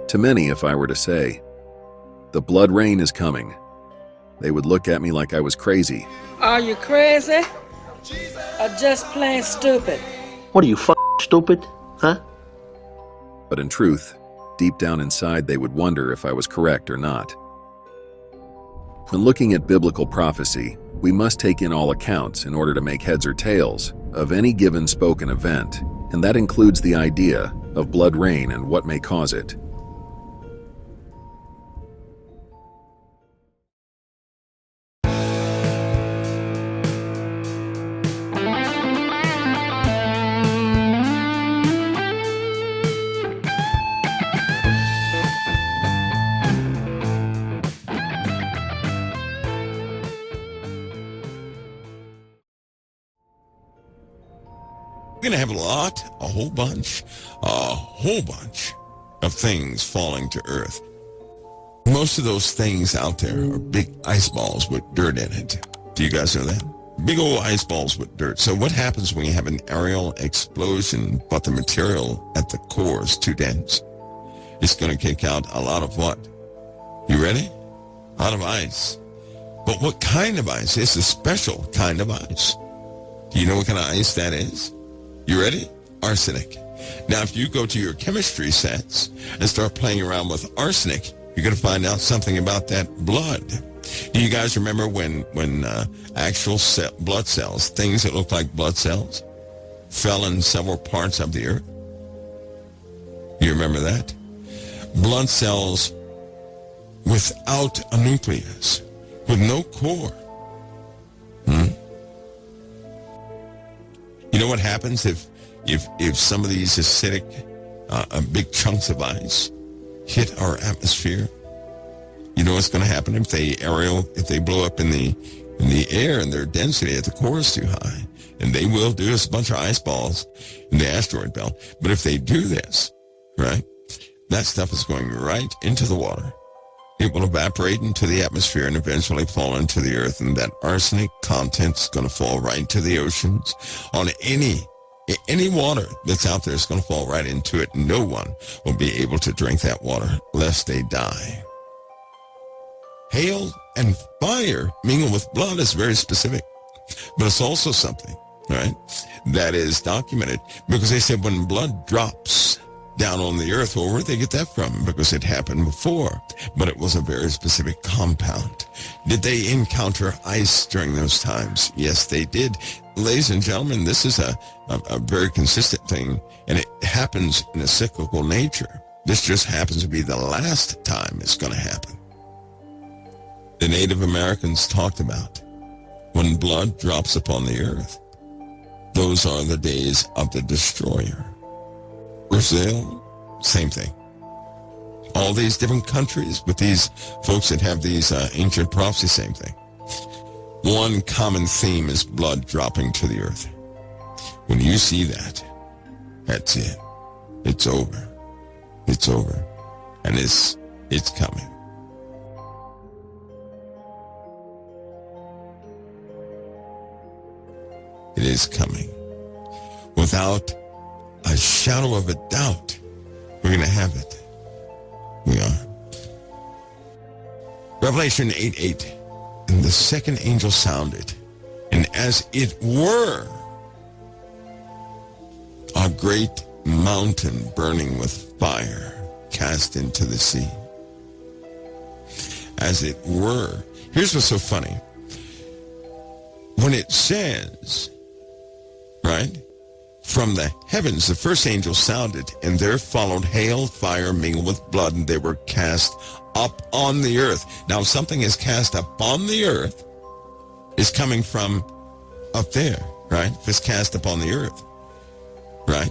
To many, if I were to say, "The blood rain is coming," they would look at me like I was crazy. Are you crazy? Or just plain stupid? What are you, stupid? Huh? But in truth, deep down inside, they would wonder if I was correct or not. When looking at biblical prophecy, we must take in all accounts in order to make heads or tails of any given spoken event, and that includes the idea of blood rain and what may cause it. We're going to have a whole bunch of things falling to Earth. Most of those things out there are big ice balls with dirt in it. Do you guys know that? Big old ice balls with dirt. So what happens when you have an aerial explosion, but the material at the core is too dense? It's going to kick out a lot of what? You ready? A lot of ice. But what kind of ice? It's a special kind of ice. Do you know what kind of ice that is? You ready? Arsenic. Now, if you go to your chemistry sets and start playing around with arsenic, you're going to find out something about that blood. Do you guys remember when actual blood cells, things that look like blood cells, fell in several parts of the earth? You remember that? Blood cells without a nucleus, with no core. You know what happens if some of these acidic, big chunks of ice hit our atmosphere? You know what's going to happen if they blow up in the air and their density at the core is too high? And they will do us a bunch of ice balls in the asteroid belt. But if they do this, right, that stuff is going right into the water. It will evaporate into the atmosphere and eventually fall into the earth, and that arsenic content's going to fall right into the oceans. On any water that's out there is going to fall right into it. No one will be able to drink that water lest they die. Hail and fire mingled with blood is very specific, but it's also something, right, that is documented, because they said when blood drops down on the earth, well, where'd they get that from? Because it happened before, but it was a very specific compound. Did they encounter ice during those times? Yes, they did. Ladies and gentlemen, this is a very consistent thing, and it happens in a cyclical nature. This just happens to be the last time it's going to happen. The Native Americans talked about when blood drops upon the earth, those are the days of the destroyer. Brazil, same thing. All these different countries with these folks that have these ancient prophecies, same thing. One common theme is blood dropping to the earth. When you see that, that's it. It's over. It's over. And it's coming. It is coming. Without a shadow of a doubt, we're going to have it. We are. Revelation 8:8. And the second angel sounded, and as it were, a great mountain burning with fire cast into the sea. As it were. Here's what's so funny. When it says, right, from the heavens, the first angel sounded, and there followed hail, fire mingled with blood, and they were cast up on the earth. Now, if something is cast up on the earth, it's coming from up there, right? If it's cast up on the earth, right?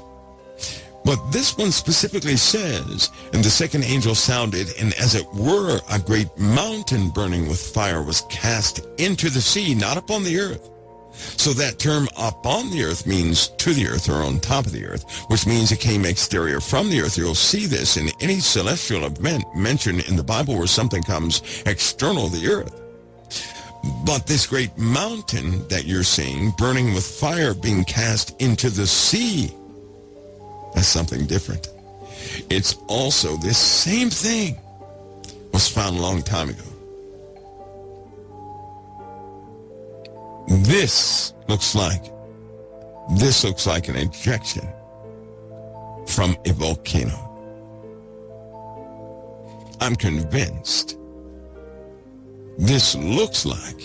But this one specifically says, and the second angel sounded, and as it were, a great mountain burning with fire was cast into the sea, not upon the earth. So that term up on the earth means to the earth or on top of the earth, which means it came exterior from the earth. You'll see this in any celestial event mentioned in the Bible where something comes external to the earth. But this great mountain that you're seeing burning with fire being cast into the sea, that's something different. It's also this same thing was found a long time ago. This looks like an ejection from a volcano. I'm convinced this looks like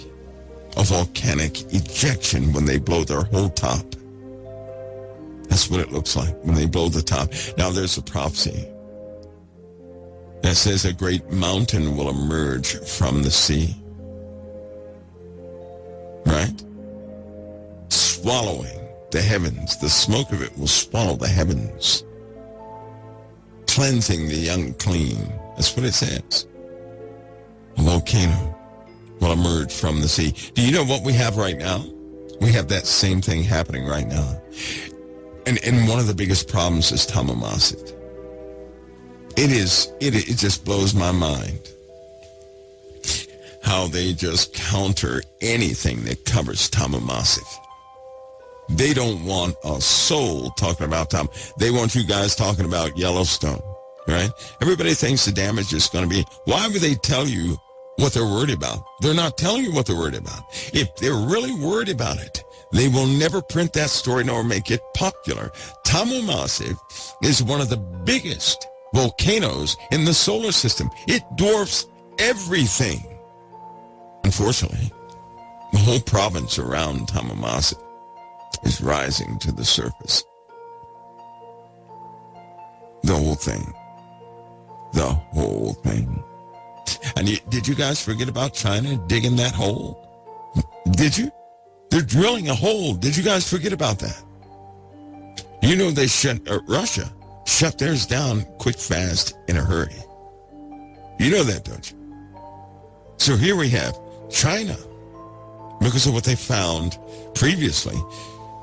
a volcanic ejection when they blow their whole top. That's what it looks like when they blow the top. Now there's a prophecy that says a great mountain will emerge from the sea. Right? Swallowing the heavens. The smoke of it will swallow the heavens. Cleansing the unclean. That's what it says. A volcano will emerge from the sea. Do you know what we have right now? We have that same thing happening right now. And one of the biggest problems is Tamamasif. It just blows my mind how they just counter anything that covers Tamamasif. They don't want a soul talking about Tom. They want you guys talking about Yellowstone, right? Everybody thinks the damage is going to be, why would they tell you what they're worried about? They're not telling you what they're worried about. If they're really worried about it, they will never print that story nor make it popular. Tamamasif is one of the biggest volcanoes in the solar system. It dwarfs everything. Unfortunately, the whole province around Tamamasif is rising to the surface. The whole thing. The whole thing. And did you guys forget about China digging that hole? Did you? They're drilling a hole. Did you guys forget about that? You know they Russia shut theirs down quick, fast, in a hurry. You know that, don't you? So here we have China. Because of what they found previously,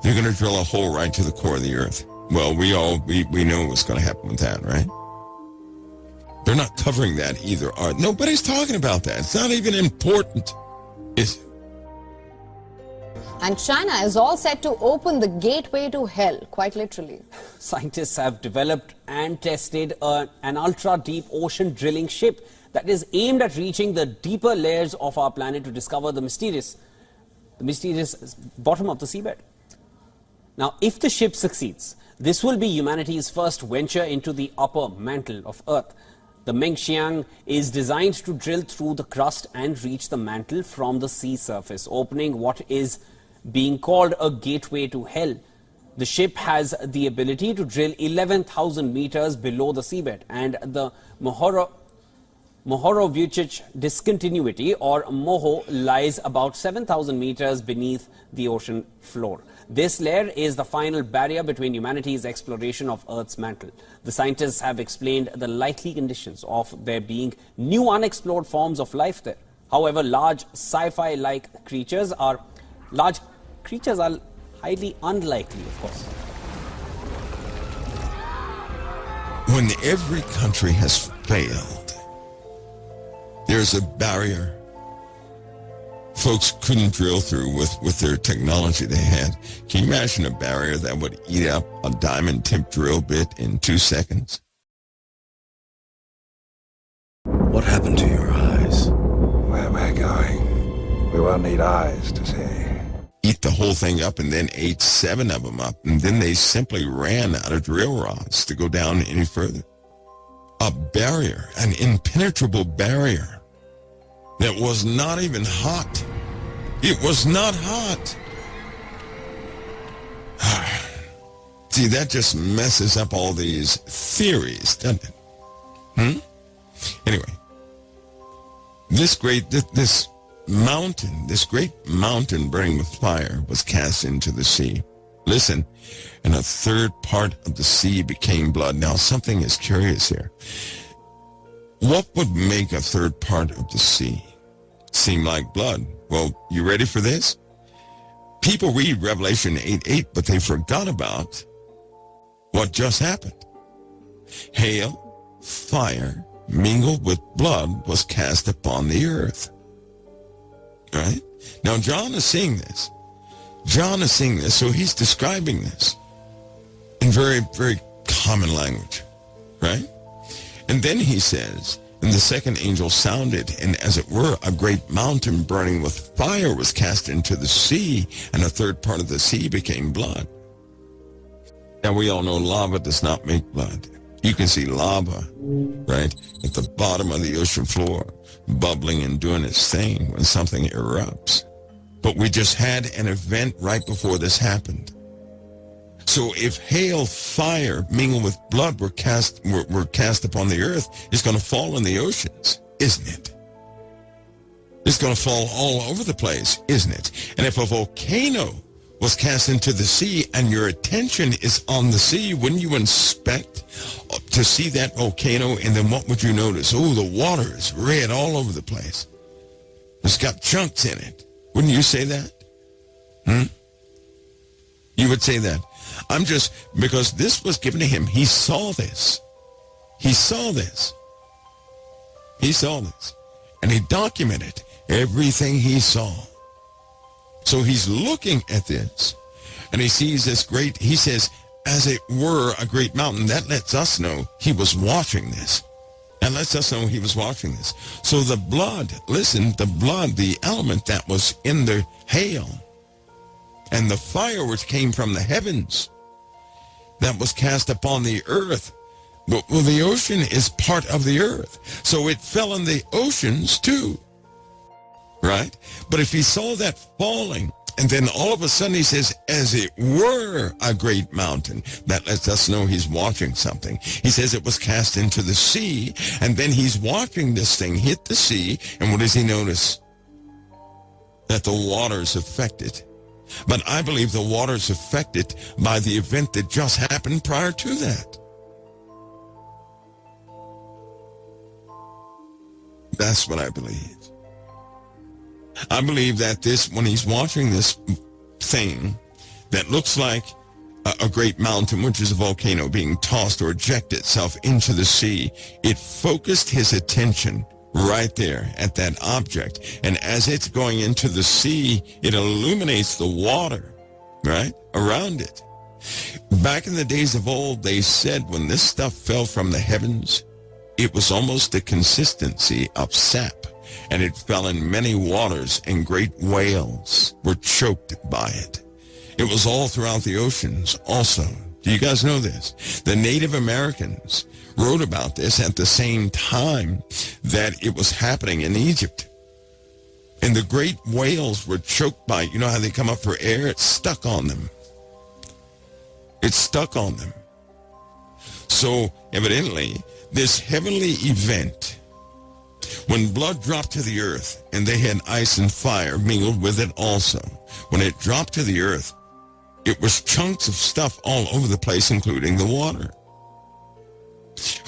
they're going to drill a hole right to the core of the earth. Well, we know what's going to happen with that, right? They're not covering that either. Nobody's talking about that. It's not even important. And China is all set to open the gateway to hell, quite literally. Scientists have developed and tested an ultra-deep ocean drilling ship that is aimed at reaching the deeper layers of our planet to discover the mysterious bottom of the seabed. Now, if the ship succeeds, this will be humanity's first venture into the upper mantle of Earth. The Mengxiang is designed to drill through the crust and reach the mantle from the sea surface, opening what is being called a gateway to hell. The ship has the ability to drill 11,000 meters below the seabed, and the Mohorovichich discontinuity, or MOHO, lies about 7,000 meters beneath the ocean floor. This layer is the final barrier between humanity's exploration of Earth's mantle. The scientists have explained the likely conditions of there being new unexplored forms of life there. However, large sci-fi-like creatures are highly unlikely, of course. When every country has failed, there's a barrier folks couldn't drill through with their technology they had. Can you imagine a barrier that would eat up a diamond-tipped drill bit in 2 seconds? What happened to your eyes? Where we're going, we won't need eyes to see. Eat the whole thing up and then ate 7 of them up, and then they simply ran out of drill rods to go down any further. A barrier, an impenetrable barrier that was not even hot. It was not hot. See, that just messes up all these theories, doesn't it? Anyway, this great mountain burning with fire was cast into the sea. Listen, and a third part of the sea became blood. Now, something is curious here. What would make a third part of the sea seem like blood? Well, you ready for this? People read Revelation 8:8, but they forgot about what just happened. Hail, fire, mingled with blood was cast upon the earth. Right? Now, John is seeing this. So he's describing this in very, very common language. right? And then he says, and the second angel sounded, and as it were, a great mountain burning with fire was cast into the sea, and a third part of the sea became blood. Now we all know lava does not make blood. You can see lava, right, at the bottom of the ocean floor, bubbling and doing its thing when something erupts. But we just had an event right before this happened. So if hail, fire, mingled with blood were cast upon the earth, it's going to fall in the oceans, isn't it? It's going to fall all over the place, isn't it? And if a volcano was cast into the sea and your attention is on the sea, wouldn't you inspect to see that volcano? And then what would you notice? Oh, the water is red all over the place. It's got chunks in it. Wouldn't you say that? You would say that. I'm just, because this was given to him. He saw this. He saw this. He saw this. And he documented everything he saw. So he's looking at this, and he sees this great, he says, as it were a great mountain. That lets us know he was watching this. That lets us know he was watching this. So the blood, listen, the blood, the element that was in the hail, and the fire which came from the heavens, that was cast upon the earth. Well, the ocean is part of the earth. So it fell in the oceans too. Right? But if he saw that falling, and then all of a sudden he says, as it were a great mountain, that lets us know he's watching something. He says it was cast into the sea, and then he's watching this thing hit the sea, and what does he notice? That the water's affected. But I believe the water's affected by the event that just happened prior to that. That's what I believe. I believe that this, when he's watching this thing that looks like a great mountain, which is a volcano being tossed or eject itself into the sea, it focused his attention right there at that object. And as it's going into the sea, it illuminates the water, right, around it. Back in the days of old, they said when this stuff fell from the heavens, it was almost the consistency of sap. And it fell in many waters, and great whales were choked by it. It was all throughout the oceans also. Do you guys know this? The Native Americans wrote about this at the same time that it was happening in Egypt. And the great whales were choked by it. You know how they come up for air? It's stuck on them. It's stuck on them. So evidently, this heavenly event, when blood dropped to the earth, and they had ice and fire mingled with it also, when it dropped to the earth, it was chunks of stuff all over the place, including the water.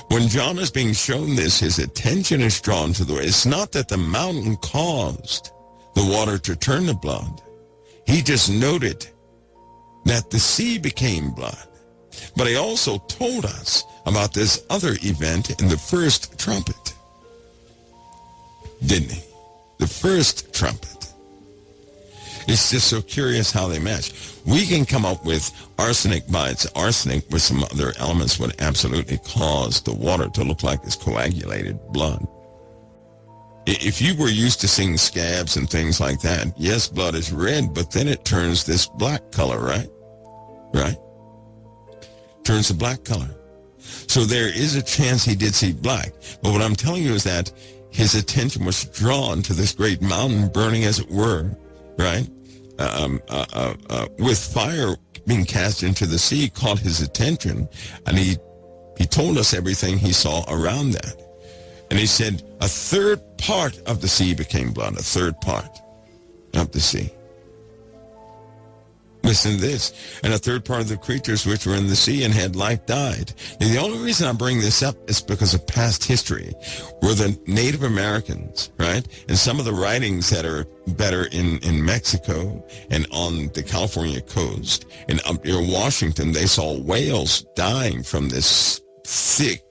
When John is being shown this, his attention is drawn to the way. It's not that the mountain caused the water to turn to blood. He just noted that the sea became blood. But he also told us about this other event in the first trumpet. Didn't he? The first trumpet. It's just so curious how they match. We can come up with arsenic by its arsenic, with some other elements would absolutely cause the water to look like this coagulated blood. If you were used to seeing scabs and things like that, yes, blood is red, but then it turns this black color, right? Right? Turns a black color. So there is a chance he did see black. But what I'm telling you is that his attention was drawn to this great mountain burning, as it were, right? With fire being cast into the sea, caught his attention, and he told us everything he saw around that. And he said, a third part of the sea became blood, a third part of the sea. Listen to this. And a third part of the creatures which were in the sea and had life died. Now, the only reason I bring this up is because of past history, where the Native Americans, right, and some of the writings that are better in Mexico and on the California coast and up near Washington, they saw whales dying from this thick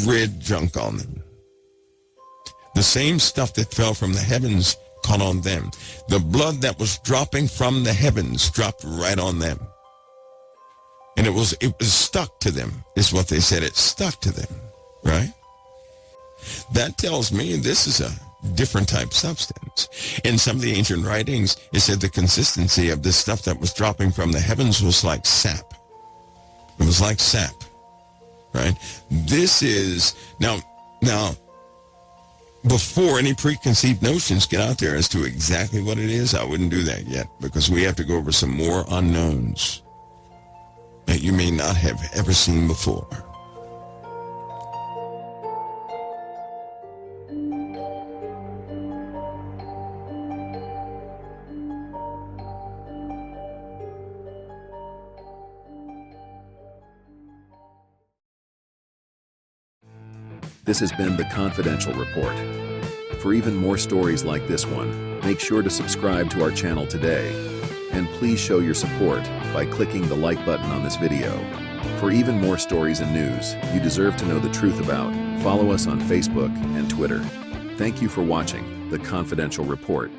red junk on them. The same stuff that fell from the heavens caught on them. The blood that was dropping from the heavens dropped right on them. And it was stuck to them, is what they said. It stuck to them, right? That tells me this is a different type substance. In some of the ancient writings, it said the consistency of this stuff that was dropping from the heavens was like sap. It was like sap, right? This is, now, before any preconceived notions get out there as to exactly what it is, I wouldn't do that yet, because we have to go over some more unknowns that you may not have ever seen before. This has been the Confidential Report. For even more stories like this one, make sure to subscribe to our channel today. And please show your support by clicking the like button on this video. For even more stories and news you deserve to know the truth about, follow us on Facebook and Twitter. Thank you for watching the Confidential Report.